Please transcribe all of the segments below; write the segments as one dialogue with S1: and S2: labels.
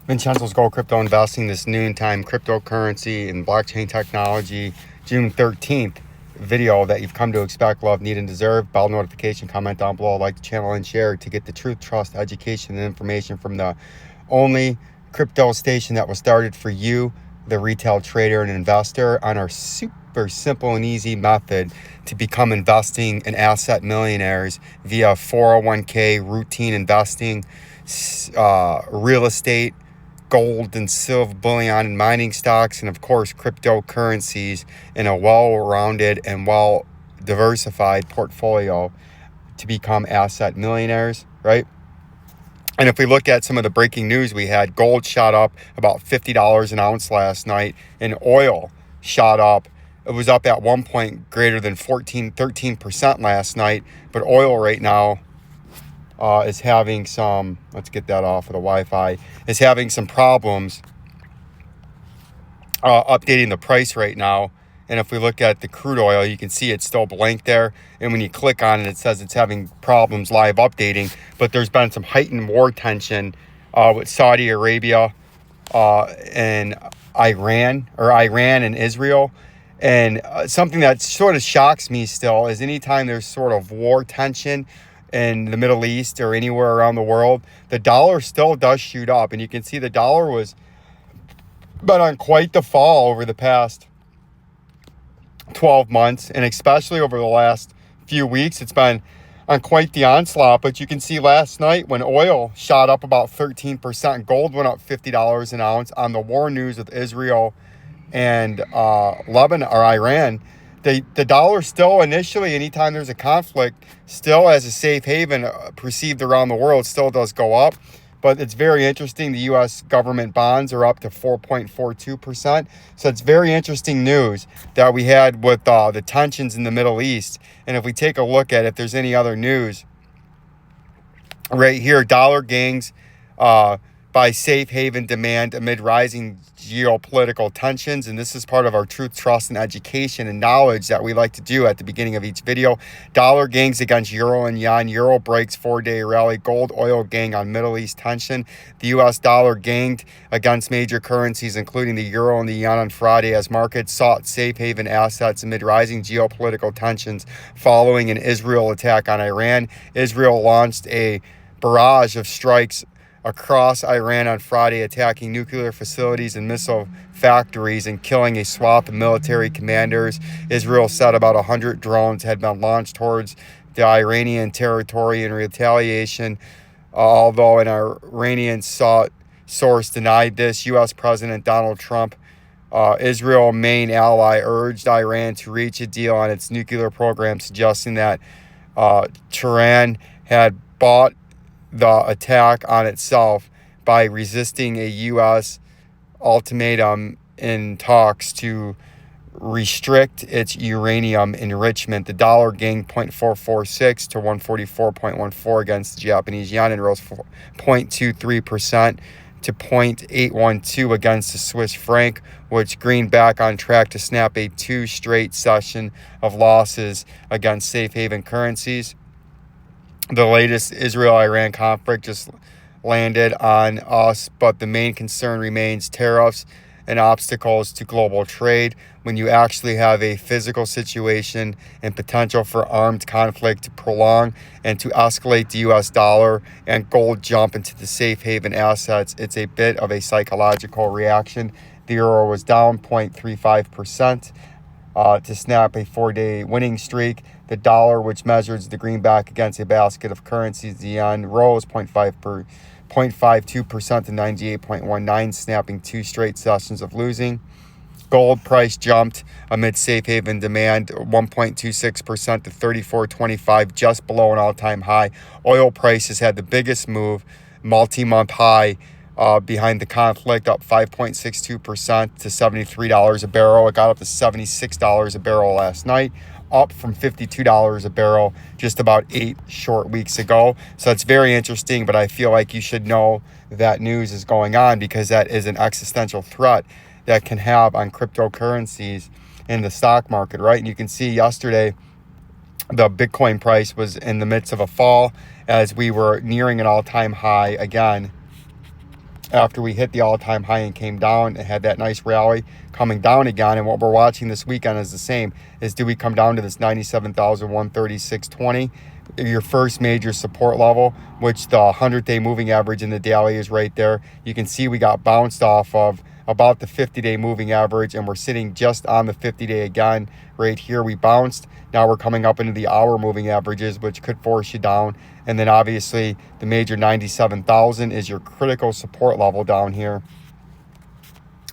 S1: Vincenzo'S Gold Crypto Investing, this noontime cryptocurrency and blockchain technology, June 13th video that you've come to expect, love, need, and deserve. Bell notification, comment down below, like the channel, and share to get the truth, trust, education, and information from the only crypto station that was started for you, the retail trader and investor, on our super simple and easy method to become investing and asset millionaires via 401k, routine investing, real estate, gold and silver bullion and mining stocks, and of course cryptocurrencies in a well-rounded and well-diversified portfolio to become asset millionaires, right? And if we look at some of the breaking news we had, gold shot up about $50 an ounce last night, and oil shot up. It was up at one point greater than 13% last night, but oil right now is having some, let's get that off of the Wi-Fi, is having some problems updating the price right now. And if we look at the crude oil, you can see it's still blank there. And when you click on it, it says it's having problems live updating. But there's been some heightened war tension with Saudi Arabia and Iran and Israel. And something that sort of shocks me still is anytime there's sort of war tension in the Middle East or anywhere around the world, the dollar still does shoot up. And you can see the dollar was been on quite the fall over the past 12 months, and especially over the last few weeks, it's been on quite the onslaught. But you can see last night when oil shot up about 13%, gold went up $50 an ounce on the war news with Israel and Lebanon or Iran. The dollar still initially, anytime there's a conflict, still as a safe haven perceived around the world, still does go up. But it's very interesting. The U.S. government bonds are up to 4.42%. So it's very interesting news that we had with the tensions in the Middle East. And if we take a look at if there's any other news, right here, dollar gains by safe haven demand amid rising geopolitical tensions. And this is part of our truth, trust, and education and knowledge that we like to do at the beginning of each video. Dollar gains against euro and yen. Euro breaks 4-day rally. Gold, oil gang on Middle East tension. The U.S. dollar gained against major currencies, including the euro and the yen on Friday, as markets sought safe haven assets amid rising geopolitical tensions following an Israel attack on Iran. Israel launched a barrage of strikes across Iran on Friday, attacking nuclear facilities and missile factories and killing a swath of military commanders. Israel said about 100 drones had been launched towards the Iranian territory in retaliation, although an Iranian source denied this. U.S. President Donald Trump, Israel's main ally, urged Iran to reach a deal on its nuclear program, suggesting that Tehran had bought the attack on itself by resisting a U.S. ultimatum in talks to restrict its uranium enrichment. The dollar gained 0.446 to 144.14 against the Japanese yen and rose 0.23% to 0.812 against the Swiss franc, which greened back on track to snap a 2 straight session of losses against safe haven currencies. The latest Israel-Iran conflict just landed on us, but the main concern remains tariffs and obstacles to global trade. When you actually have a physical situation and potential for armed conflict to prolong and to escalate the U.S. dollar and gold jump into the safe haven assets, it's a bit of a psychological reaction. The euro was down 0.35%. To snap a 4-day winning streak. The dollar, which measures the greenback against a basket of currencies, the yen, rose 0.52% to 98.19, snapping 2 straight sessions of losing. Gold price jumped amid safe haven demand 1.26% to $34.25, just below an all-time high. Oil prices had the biggest move, multi-month high, behind the conflict, up 5.62% to $73 a barrel. It got up to $76 a barrel last night, up from $52 a barrel just about 8 short weeks ago. So it's very interesting, but I feel like you should know that news is going on because that is an existential threat that can have on cryptocurrencies in the stock market, right? And you can see yesterday the Bitcoin price was in the midst of a fall as we were nearing an all-time high again after we hit the all-time high and came down and had that nice rally coming down again. And what we're watching this weekend is the same, is do we come down to this 97,136.20, your first major support level, which the 100-day moving average in the daily is right there. You can see we got bounced off of about the 50-day moving average, and we're sitting just on the 50-day again. Right here we bounced. Now we're coming up into the hour moving averages, which could force you down. And then obviously the major 97,000 is your critical support level down here.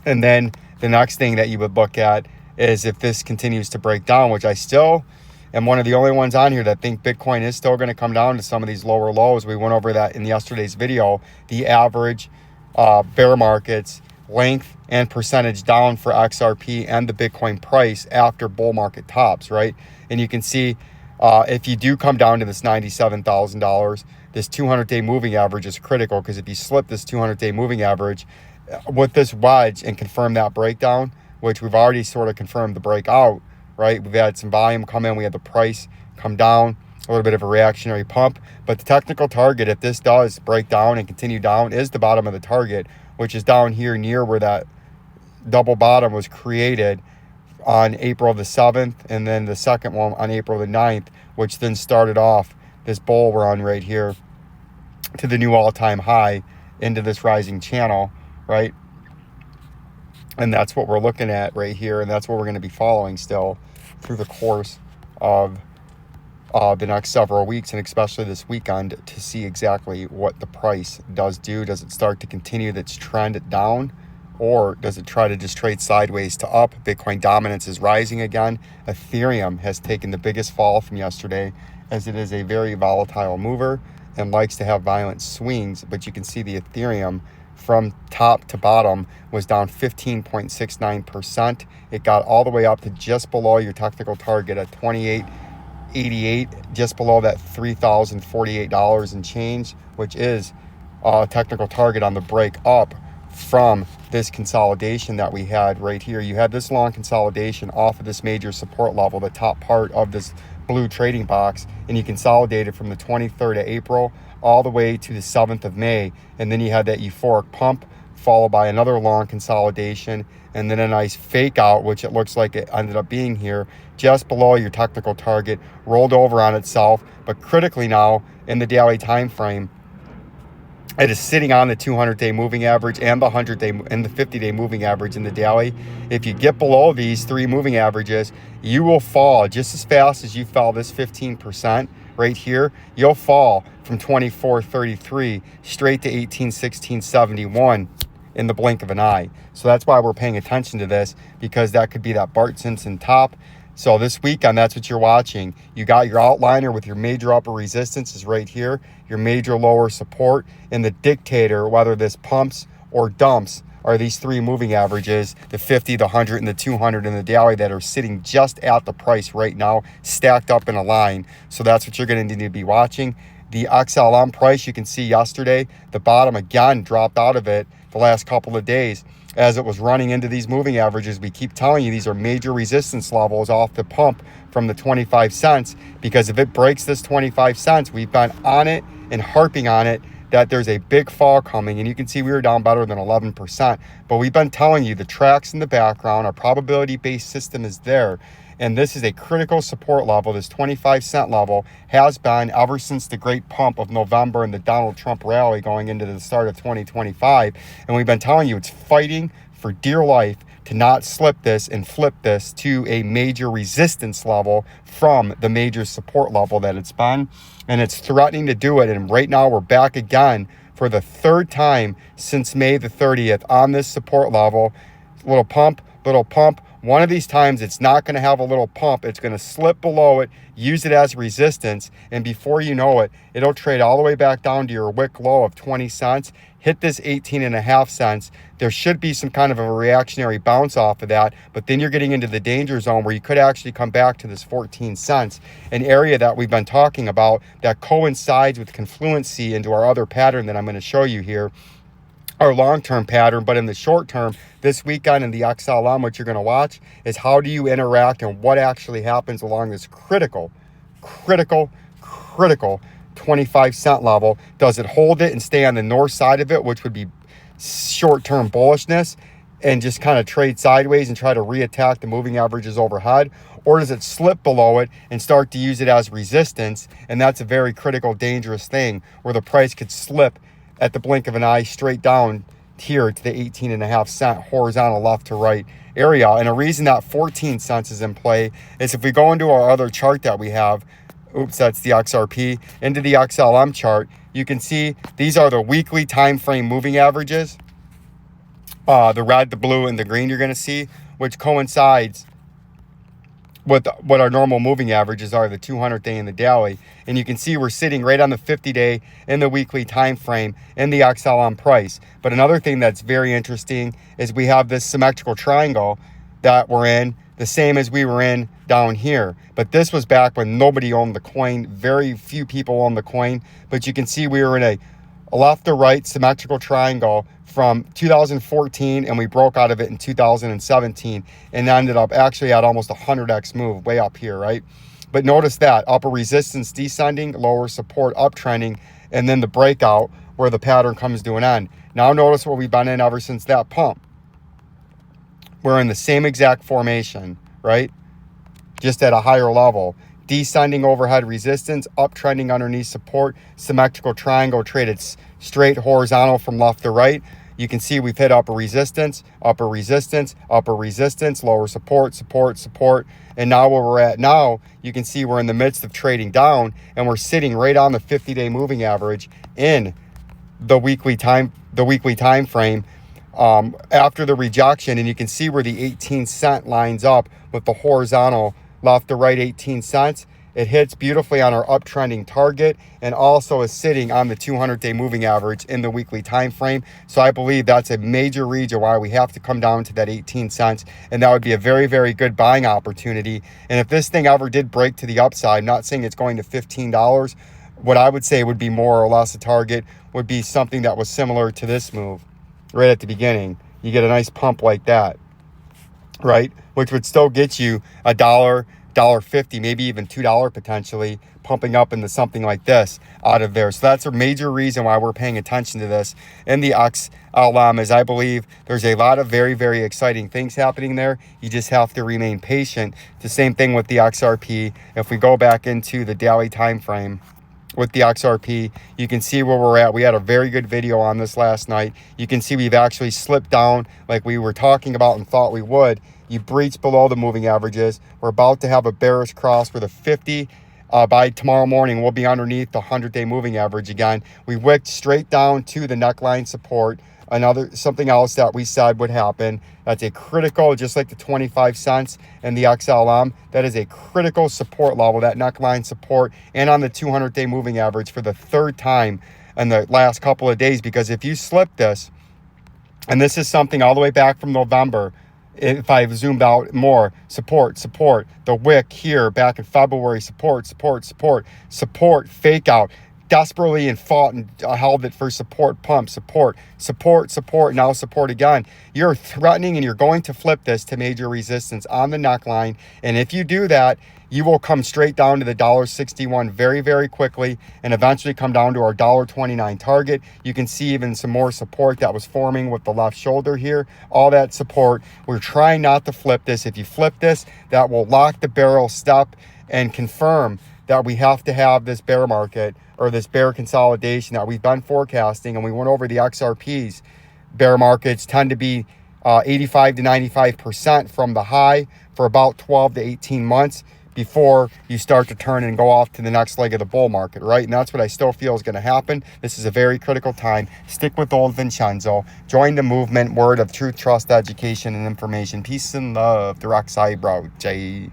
S1: And then the next thing that you would look at is if this continues to break down, which I still am one of the only ones on here that think Bitcoin is still going to come down to some of these lower lows. We went over that in yesterday's video, the average bear markets length and percentage down for XRP and the Bitcoin price after bull market tops, right? And you can see if you do come down to this $97,000, this 200-day moving average is critical, because if you slip this 200-day moving average with this wedge and confirm that breakdown, which we've already sort of confirmed the breakout, right? We've had some volume come in, we had the price come down, a little bit of a reactionary pump, but the technical target, if this does break down and continue down, is the bottom of the target, which is down here near where that double bottom was created on April the 7th, and then the second one on April the 9th, which then started off this bull run right here to the new all-time high into this rising channel, right? And that's what we're looking at right here, and that's what we're going to be following still through the course of the next several weeks, and especially this weekend, to see exactly what the price does do. Does it start to continue its trend down, or does it try to just trade sideways to up? Bitcoin dominance is rising again. Ethereum has taken the biggest fall from yesterday, as it is a very volatile mover and likes to have violent swings. But you can see the Ethereum from top to bottom was down 15.69%. It got all the way up to just below your technical target at 28.88, just below that $3,048 and change, which is a technical target on the break up from this consolidation that we had right here. You had this long consolidation off of this major support level, the top part of this blue trading box, and you consolidated from the 23rd of April all the way to the 7th of May. And then you had that euphoric pump followed by another long consolidation, and then a nice fake out, which it looks like it ended up being here just below your technical target, rolled over on itself. But critically now in the daily time frame, it is sitting on the 200-day moving average and the 100-day and the 50-day moving average in the daily. If you get below these three moving averages, you will fall just as fast as you fell this 15% right here. You'll fall from 24.33 straight to 18.1671 in the blink of an eye. So that's why we're paying attention to this, because that could be that Bart Simpson top. So this weekend, that's what you're watching. You got your outliner with your major upper resistance is right here, your major lower support, and the dictator, whether this pumps or dumps, are these three moving averages, the 50, the 100, and the 200 in the daily, that are sitting just at the price right now, stacked up in a line. So that's what you're going to need to be watching. The XLM price, you can see yesterday, the bottom again dropped out of it the last couple of days as it was running into these moving averages. We keep telling you these are major resistance levels off the pump from the 25 cents, because if it breaks this 25 cents, we've been on it and harping on it that there's a big fall coming, and you can see we were down better than 11%. But we've been telling you the tracks in the background, our probability-based system is there, and this is a critical support level. This 25-cent level has been ever since the great pump of November and the Donald Trump rally going into the start of 2025. And we've been telling you it's fighting for dear life to not slip this and flip this to a major resistance level from the major support level that it's been. And it's threatening to do it. And right now we're back again for the third time since May the 30th on this support level. Little pump, little pump. One of these times it's not going to have a little pump. It's going to slip below it, use it as resistance, and before you know it, it'll trade all the way back down to your wick low of 20 cents, hit this 18.5 cents. There should be some kind of a reactionary bounce off of that, but then you're getting into the danger zone where you could actually come back to this 14 cents, an area that we've been talking about that coincides with confluency into our other pattern that I'm going to show you here, our long-term pattern. But in the short term, this weekend in the XLM, what you're going to watch is how do you interact and what actually happens along this critical 25-cent level. Does it hold it and stay on the north side of it, which would be short-term bullishness and just kind of trade sideways and try to reattack the moving averages overhead? Or does it slip below it and start to use it as resistance? And that's a very critical, dangerous thing where the price could slip at the blink of an eye straight down here to the 18.5 cent horizontal left to right area. And a reason that 14 cents is in play is if we go into our other chart that we have, oops, that's the XRP, into the XLM chart, you can see these are the weekly time frame moving averages. The red, the blue, and the green you're going to see, which coincides with what our normal moving averages are, the 200-day and the daily. And you can see we're sitting right on the 50-day in the weekly time frame in the XLM price. But another thing that's very interesting is we have this symmetrical triangle that we're in, the same as we were in down here. But this was back when nobody owned the coin. Very few people owned the coin. But you can see we were in a left to right symmetrical triangle from 2014, and we broke out of it in 2017 and ended up actually at almost a 100x move way up here, right? But notice that upper resistance descending, lower support uptrending, and then the breakout where the pattern comes to an end. Now notice what we've been in ever since that pump. We're in the same exact formation, right? Just at a higher level. Descending overhead resistance, uptrending underneath support, symmetrical triangle traded straight horizontal from left to right. You can see we've hit upper resistance, upper resistance, upper resistance, lower support, support, support. And now where we're at now, you can see we're in the midst of trading down, and we're sitting right on the 50-day moving average in the weekly time frame after the rejection. And you can see where the 18 cent lines up with the horizontal left to right 18 cents. It hits beautifully on our uptrending target and also is sitting on the 200-day moving average in the weekly time frame. So I believe that's a major reason why we have to come down to that 18 cents, and that would be a very, very good buying opportunity. And if this thing ever did break to the upside, I'm not saying it's going to $15, what I would say would be more or less a target would be something that was similar to this move right at the beginning. You get a nice pump like that, right? Which would still get you $1, $1.50, maybe even $2 potentially, pumping up into something like this out of there. So that's a major reason why we're paying attention to this in the XLM, is I believe there's a lot of very, very exciting things happening there. You just have to remain patient. The same thing with the XRP. If we go back into the daily time frame with the XRP, you can see where we're at. We had a very good video on this last night. You can see we've actually slipped down like we were talking about and thought we would. You breached below the moving averages. We're about to have a bearish cross for the 50. By tomorrow morning, we'll be underneath the 100-day moving average again. We wicked straight down to the neckline support. Something else that we said would happen. That's a critical, just like the 25 cents and the XLM, that is a critical support level, that neckline support, and on the 200-day moving average for the third time in the last couple of days. Because if you slip this, and this is something all the way back from November, if I've zoomed out more, support, support, the wick here back in February, support, support, support, support, fake out, desperately and fought and held it for support, pump, support, support, support, now support again. You're threatening and you're going to flip this to major resistance on the neckline. And if you do that, you will come straight down to the $1.61 very, very quickly and eventually come down to our $1.29 target. You can see even some more support that was forming with the left shoulder here. All that support. We're trying not to flip this. If you flip this, that will lock the barrel step and confirm that we have to have this bear market or this bear consolidation that we've been forecasting. And we went over the XRPs. Bear markets tend to be 85 to 95% from the high for about 12 to 18 months before you start to turn and go off to the next leg of the bull market, right? And that's what I still feel is going to happen. This is a very critical time. Stick with old Vincenzo. Join the movement. Word of truth, trust, education, and information. Peace and love. Direct side, bro. Jay.